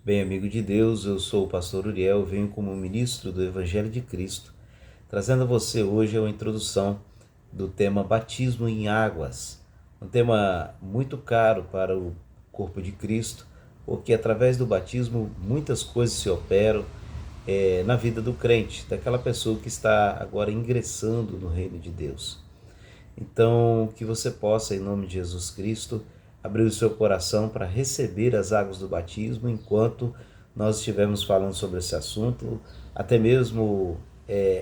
Bem, amigo de Deus, eu sou o pastor Uriel, venho como ministro do Evangelho de Cristo, trazendo a você hoje uma introdução do tema batismo em águas, um tema muito caro para o corpo de Cristo, porque através do batismo muitas coisas se operam na vida do crente, daquela pessoa que está agora ingressando no reino de Deus. Então, que você possa, em nome de Jesus Cristo, abrir o seu coração para receber as águas do batismo enquanto nós estivermos falando sobre esse assunto, até mesmo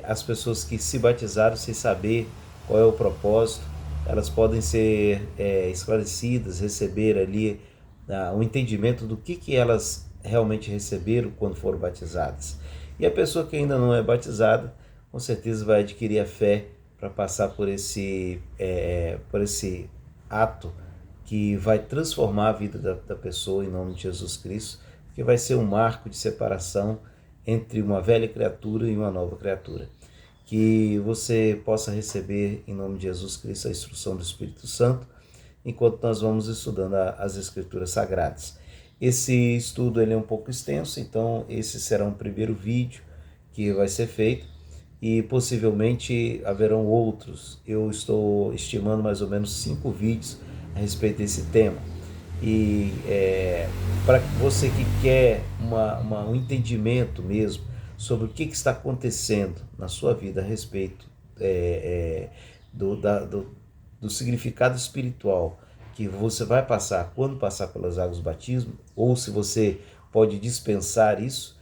as pessoas que se batizaram sem saber qual é o propósito, elas podem ser esclarecidas, receber ali o entendimento do que elas realmente receberam quando foram batizadas. E a pessoa que ainda não é batizada, com certeza vai adquirir a fé para passar por esse ato que vai transformar a vida da pessoa em nome de Jesus Cristo, que vai ser um marco de separação entre uma velha criatura e uma nova criatura. Que você possa receber em nome de Jesus Cristo a instrução do Espírito Santo, enquanto nós vamos estudando as Escrituras Sagradas. Esse estudo ele é um pouco extenso, então esse será um primeiro vídeo que vai ser feito e possivelmente haverão outros. Eu estou estimando mais ou menos 5 vídeos a respeito desse tema. E para você que quer um entendimento mesmo sobre o que está acontecendo na sua vida a respeito do significado espiritual que você vai passar quando passar pelas águas do batismo, ou se você pode dispensar isso,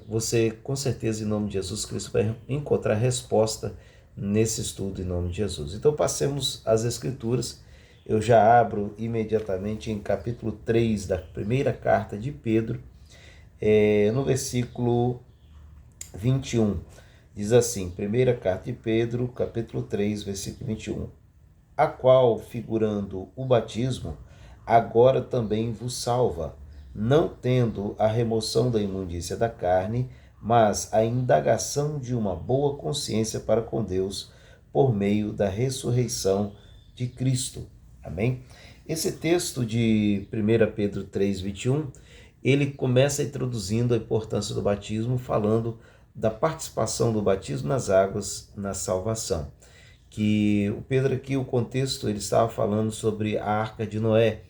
você com certeza em nome de Jesus Cristo vai encontrar resposta nesse estudo em nome de Jesus. Então passemos às Escrituras. Eu já abro imediatamente em capítulo 3 da primeira carta de Pedro, no versículo 21. Diz assim, primeira carta de Pedro, capítulo 3, versículo 21. A qual, figurando o batismo, agora também vos salva, não tendo a remoção da imundícia da carne, mas a indagação de uma boa consciência para com Deus, por meio da ressurreição de Cristo. Amém? Esse texto de 1 Pedro 3, 21, ele começa introduzindo a importância do batismo, falando da participação do batismo nas águas na salvação. Que o Pedro aqui, o contexto, ele estava falando sobre a Arca de Noé,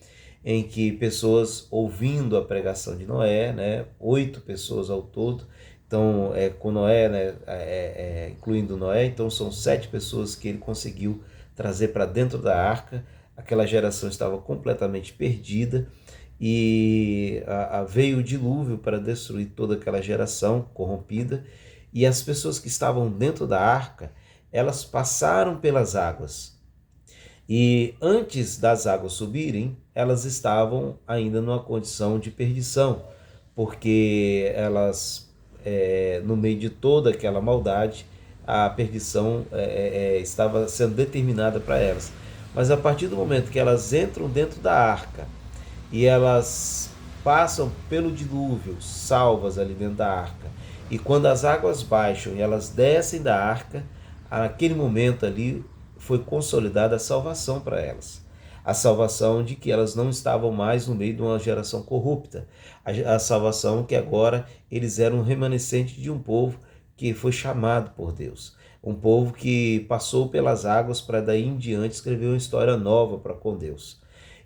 em que pessoas ouvindo a pregação de Noé, né, 8 pessoas ao todo, então com Noé, né, incluindo Noé, então são 7 pessoas que ele conseguiu trazer para dentro da arca. Aquela geração estava completamente perdida e veio o dilúvio para destruir toda aquela geração corrompida, e as pessoas que estavam dentro da arca, elas passaram pelas águas. E antes das águas subirem, elas estavam ainda numa condição de perdição, porque elas, no meio de toda aquela maldade, a perdição estava sendo determinada para elas. Mas a partir do momento que elas entram dentro da arca e elas passam pelo dilúvio, salvas ali dentro da arca, e quando as águas baixam e elas descem da arca, naquele momento ali foi consolidada a salvação para elas. A salvação de que elas não estavam mais no meio de uma geração corrupta. A salvação que agora eles eram um remanescente de um povo que foi chamado por Deus. Um povo que passou pelas águas para daí em diante escrever uma história nova para com Deus.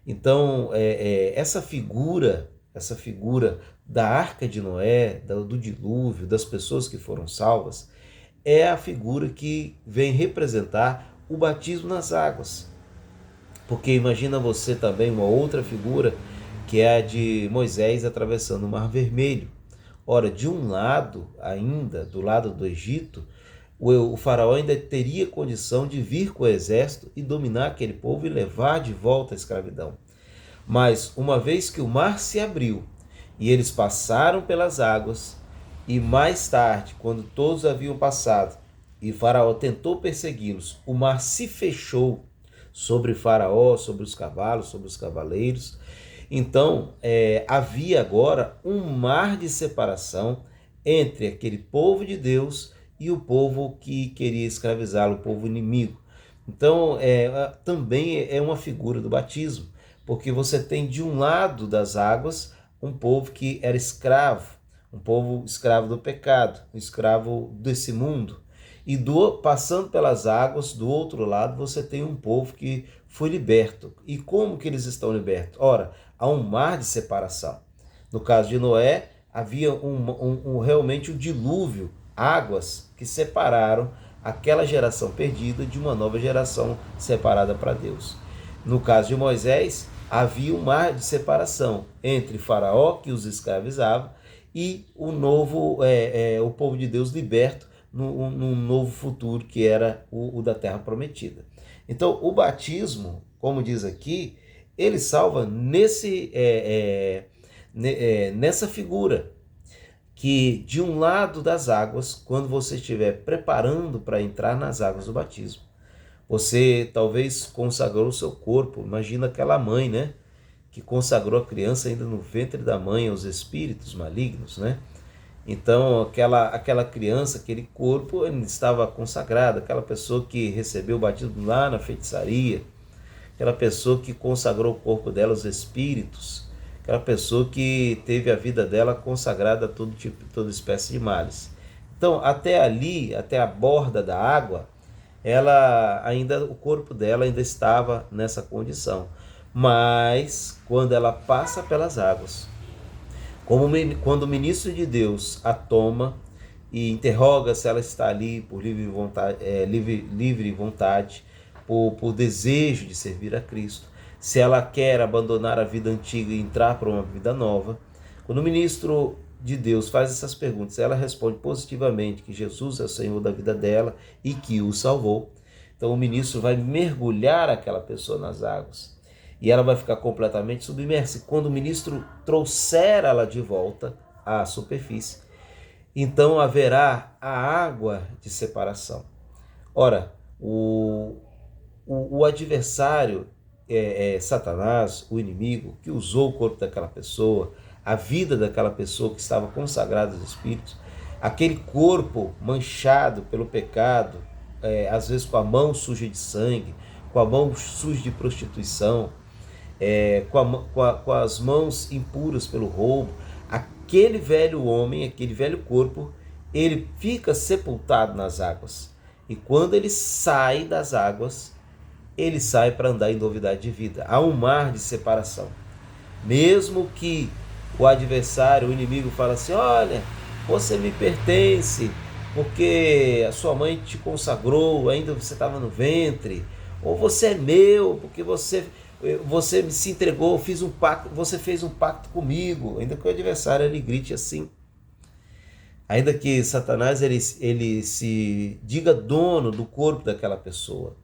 Então, essa figura da Arca de Noé, do dilúvio, das pessoas que foram salvas, é a figura que vem representar o batismo nas águas. Porque imagina você também uma outra figura, que é a de Moisés atravessando o Mar Vermelho. Ora, de um lado ainda, do lado do Egito, o faraó ainda teria condição de vir com o exército e dominar aquele povo e levar de volta a escravidão. Mas uma vez que o mar se abriu e eles passaram pelas águas, e mais tarde, quando todos haviam passado e Faraó tentou persegui-los, o mar se fechou sobre Faraó, sobre os cavalos, sobre os cavaleiros. Então havia agora um mar de separação entre aquele povo de Deus e o povo que queria escravizá-lo, o povo inimigo. Então também é uma figura do batismo, porque você tem de um lado das águas um povo que era escravo, um povo escravo do pecado, um escravo desse mundo. E passando pelas águas, do outro lado, você tem um povo que foi liberto. E como que eles estão libertos? Ora, há um mar de separação. No caso de Noé, havia realmente um dilúvio, águas que separaram aquela geração perdida de uma nova geração separada para Deus. No caso de Moisés, havia um mar de separação entre Faraó, que os escravizava, e o povo de Deus liberto num novo futuro, que era o da Terra Prometida. Então, o batismo, como diz aqui, ele salva nessa figura, que de um lado das águas, quando você estiver preparando para entrar nas águas do batismo, você talvez consagrou o seu corpo. Imagina aquela mãe, né, que consagrou a criança ainda no ventre da mãe aos espíritos malignos, né? Então, aquela criança, aquele corpo, ele estava consagrado. Aquela pessoa que recebeu o batismo lá na feitiçaria, aquela pessoa que consagrou o corpo dela aos espíritos, aquela pessoa que teve a vida dela consagrada a todo tipo, toda espécie de males. Então, até ali, até a borda da água, o corpo dela ainda estava nessa condição. Mas, quando ela passa pelas águas, quando o ministro de Deus a toma e interroga se ela está ali por livre vontade, por desejo de servir a Cristo, se ela quer abandonar a vida antiga e entrar para uma vida nova, quando o ministro de Deus faz essas perguntas, ela responde positivamente que Jesus é o Senhor da vida dela e que o salvou. Então o ministro vai mergulhar aquela pessoa nas águas e ela vai ficar completamente submersa. E quando o ministro trouxer ela de volta à superfície, então haverá a água de separação. Ora, o adversário, Satanás, o inimigo, que usou o corpo daquela pessoa, a vida daquela pessoa que estava consagrada aos espíritos, aquele corpo manchado pelo pecado, às vezes com a mão suja de sangue, com a mão suja de prostituição, com as mãos impuras pelo roubo, aquele velho homem, aquele velho corpo, ele fica sepultado nas águas. E quando ele sai das águas, ele sai para andar em novidade de vida. Há um mar de separação. Mesmo que o adversário, o inimigo, fala assim: olha, você me pertence, porque a sua mãe te consagrou, ainda você estava no ventre, ou você é meu, porque você se entregou, você fez um pacto comigo. Ainda que o adversário ele grite assim, ainda que Satanás ele se diga dono do corpo daquela pessoa,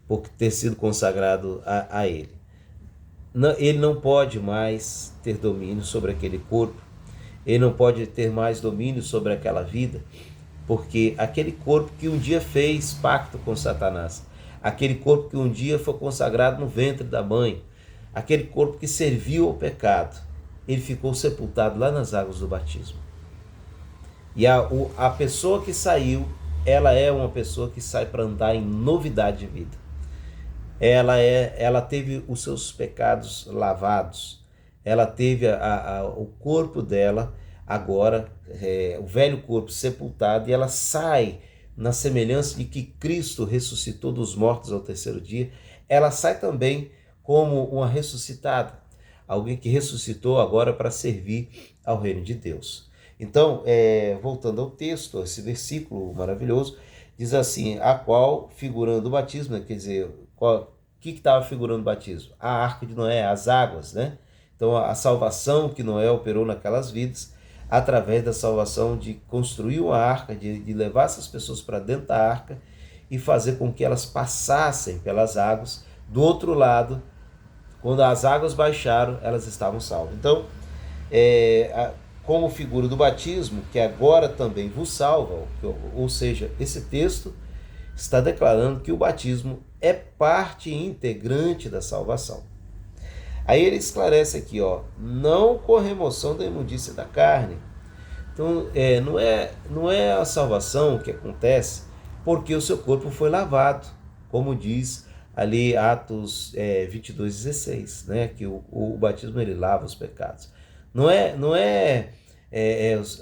por ter sido consagrado a ele, ele não pode mais ter domínio sobre aquele corpo, ele não pode ter mais domínio sobre aquela vida, porque aquele corpo que um dia fez pacto com Satanás, aquele corpo que um dia foi consagrado no ventre da mãe, aquele corpo que serviu ao pecado, ele ficou sepultado lá nas águas do batismo. E a pessoa que saiu, ela é uma pessoa que sai para andar em novidade de vida. Ela teve os seus pecados lavados, ela teve o corpo dela agora, o velho corpo sepultado, e ela sai na semelhança de que Cristo ressuscitou dos mortos ao terceiro dia. Ela sai também como uma ressuscitada, alguém que ressuscitou agora para servir ao reino de Deus. Então, voltando ao texto, esse versículo maravilhoso, diz assim: a qual figurando o batismo, quer dizer, o que estava figurando o batismo? A arca de Noé, as águas, né? Então, a salvação que Noé operou naquelas vidas, através da salvação de construir uma arca, de levar essas pessoas para dentro da arca e fazer com que elas passassem pelas águas. Do outro lado, quando as águas baixaram, elas estavam salvas. Então, como figura do batismo, que agora também vos salva, ou seja, esse texto está declarando que o batismo é parte integrante da salvação. Aí ele esclarece aqui, não com remoção da imundícia da carne. Então, não é a salvação que acontece porque o seu corpo foi lavado, como diz ali Atos 22:16, né? Que o batismo ele lava os pecados.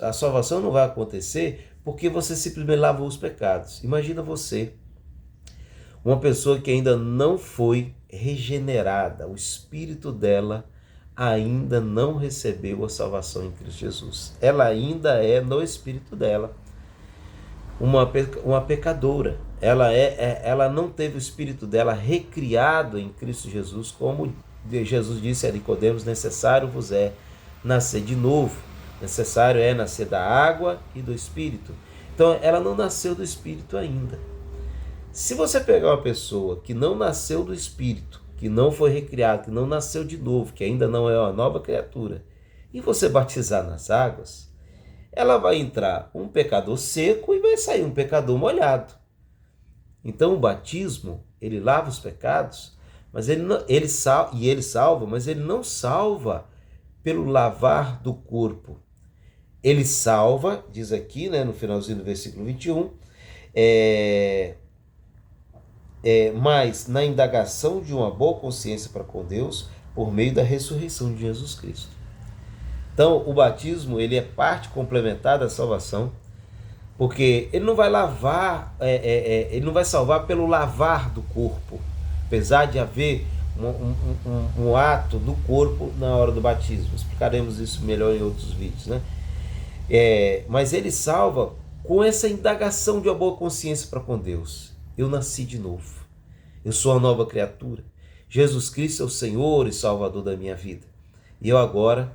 A salvação não vai acontecer porque você simplesmente lavou os pecados. Imagina você, uma pessoa que ainda não foi regenerada, o espírito dela ainda não recebeu a salvação em Cristo Jesus. Ela ainda é no espírito dela uma pecadora. Ela não teve o espírito dela recriado em Cristo Jesus, como Jesus disse a Nicodemos: necessário vos é nascer de novo. Necessário é nascer da água e do espírito. Então ela não nasceu do espírito ainda. Se você pegar uma pessoa que não nasceu do espírito, que não foi recriado, que não nasceu de novo, que ainda não é uma nova criatura, e você batizar nas águas, ela vai entrar um pecador seco e vai sair um pecador molhado. Então o batismo, ele lava os pecados, mas ele salva, mas ele não salva pelo lavar do corpo. Ele salva, diz aqui, né, no finalzinho do versículo 21, mas na indagação de uma boa consciência para com Deus, por meio da ressurreição de Jesus Cristo. Então, o batismo, ele é parte complementar da salvação, porque ele não vai lavar, ele não vai salvar pelo lavar do corpo, apesar de haver um ato do corpo na hora do batismo. Explicaremos isso melhor em outros vídeos, né? Mas ele salva com essa indagação de uma boa consciência para com Deus. Eu nasci de novo, eu sou uma nova criatura, Jesus Cristo é o Senhor e Salvador da minha vida, e eu agora